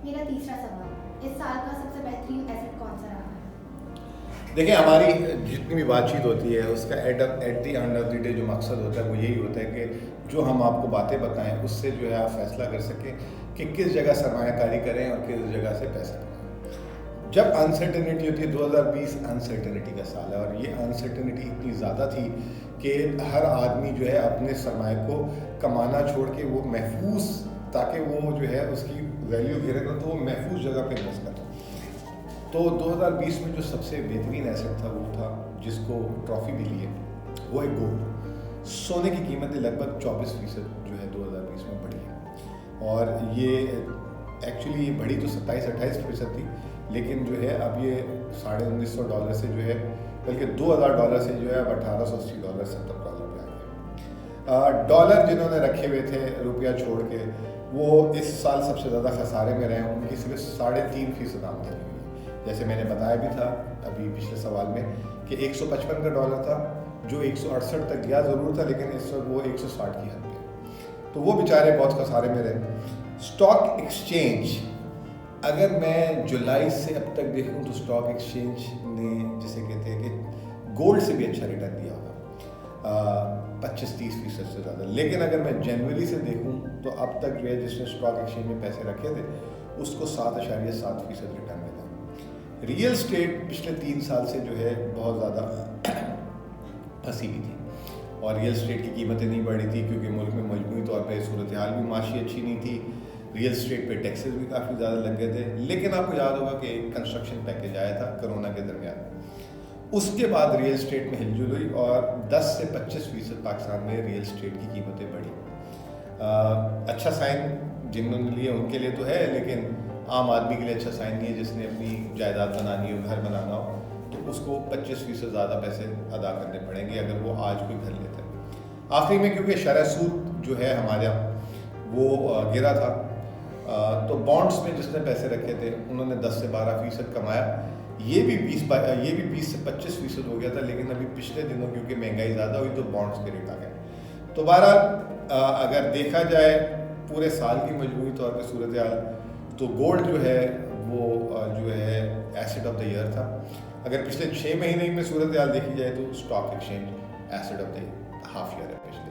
میرا تیسرا سوال، اس سال کا سب سے بہترین ایسٹ کون سا رہا ہے؟ دیکھیں، ہماری جتنی بھی بات چیت ہوتی ہے اس کا at the end of the day جو مقصد ہوتا ہے وہ یہی ہوتا ہے کہ جو ہم آپ کو باتیں بتائیں اس سے جو ہے آپ فیصلہ کر سکیں کہ کس جگہ سرمایہ کاری کریں اور کس جگہ سے پیسہ کمائیں۔ جب انسرٹنٹی ہوتی ہے، 2020 انسرٹنٹی کا سال ہے، اور یہ انسرٹنٹی اتنی زیادہ تھی کہ ہر آدمی جو ہے اپنے سرمایہ کو کمانا چھوڑ کے وہ محفوظ، تاکہ وہ جو ہے اس کی ویلیو گرے گا تو وہ محفوظ جگہ پہ انویسٹ کرتا۔ تو 2020 میں جو سب سے بہترین ایسٹ تھا وہ تھا، جس کو ٹرافی بھی لی ہے، وہ ہے گولڈ۔ سونے کی قیمتیں لگ بھگ 24% جو ہے 2020 میں بڑھی ہے، اور یہ ایکچولی یہ بڑھی تو 27-28% تھی، لیکن جو ہے اب یہ $1950 سے جو ہے، بلکہ $2000 سے جو ہے اب $1880 $70 پہ آ گیا۔ ڈالر جنہوں نے رکھے ہوئے تھے روپیہ چھوڑ کے، وہ اس سال سب سے زیادہ خسارے میں رہے ہیں، ان کی صرف 3.5% آمدنی ہوئی۔ جیسے میں نے بتایا بھی تھا ابھی پچھلے سوال میں کہ $155 کا ڈالر تھا جو 168 تک گیا ضرور تھا، لیکن اس وقت وہ 160 کی حد پہ، تو وہ بیچارے بہت خسارے میں رہے۔ اسٹاک ایکسچینج، اگر میں جولائی سے اب تک دیکھوں تو اسٹاک ایکسچینج نے جسے کہتے ہیں کہ گولڈ سے بھی اچھا ریٹرن دیا ہوگا، 25-30% سے زیادہ، لیکن اگر میں جنوری سے دیکھوں تو اب تک جو ہے جس نے اسٹاک ایکسچینج میں پیسے رکھے تھے اس کو 7.7% ریٹرن ملا۔ ریئل اسٹیٹ پچھلے 3 سال سے جو ہے بہت زیادہ پھنسی ہوئی تھی، اور ریئل اسٹیٹ کی قیمتیں نہیں بڑھی تھی کیونکہ ملک میں مجموعی طور پہ صورتحال بھی معاشی اچھی نہیں تھی، ریئل اسٹیٹ پہ ٹیکسز بھی کافی زیادہ لگ گئے تھے۔ لیکن آپ کو یاد ہوگا کہ ایک کنسٹرکشن پیکیج آیا تھا کرونا کے درمیان، اس کے بعد ریئل اسٹیٹ میں ہل جل ہوئی اور 10 سے 25% پاکستان میں ریئل اسٹیٹ کی قیمتیں بڑھی۔ اچھا سائن جنہوں نے لیے ان کے لیے تو ہے، لیکن عام آدمی کے لیے اچھا سائن نہیں ہے۔ جس نے اپنی جائیداد بنانی ہو، گھر بنانا ہو، تو اس کو 25% زیادہ پیسے ادا کرنے پڑیں گے اگر وہ آج کوئی گھر لیتا ہے۔ آخری میں کیونکہ شرح سود جو ہے ہمارا وہ گرا تھا، تو بانڈس میں جس نے پیسے رکھے تھے انہوں نے 10 سے 12% کمایا۔ یہ بھی 20 سے 25% ہو گیا تھا، لیکن ابھی پچھلے دنوں کیونکہ مہنگائی زیادہ ہوئی تو بانڈس کے ریٹ آ گئے۔ تو بہرحال اگر دیکھا جائے پورے سال کی مجموعی طور پہ صورتحال، تو گولڈ جو ہے وہ جو ہے ایسٹ آف دا ایئر تھا۔ اگر پچھلے 6 مہینے میں صورتحال دیکھی جائے تو stock exchange east of the half year ہے پچھلے۔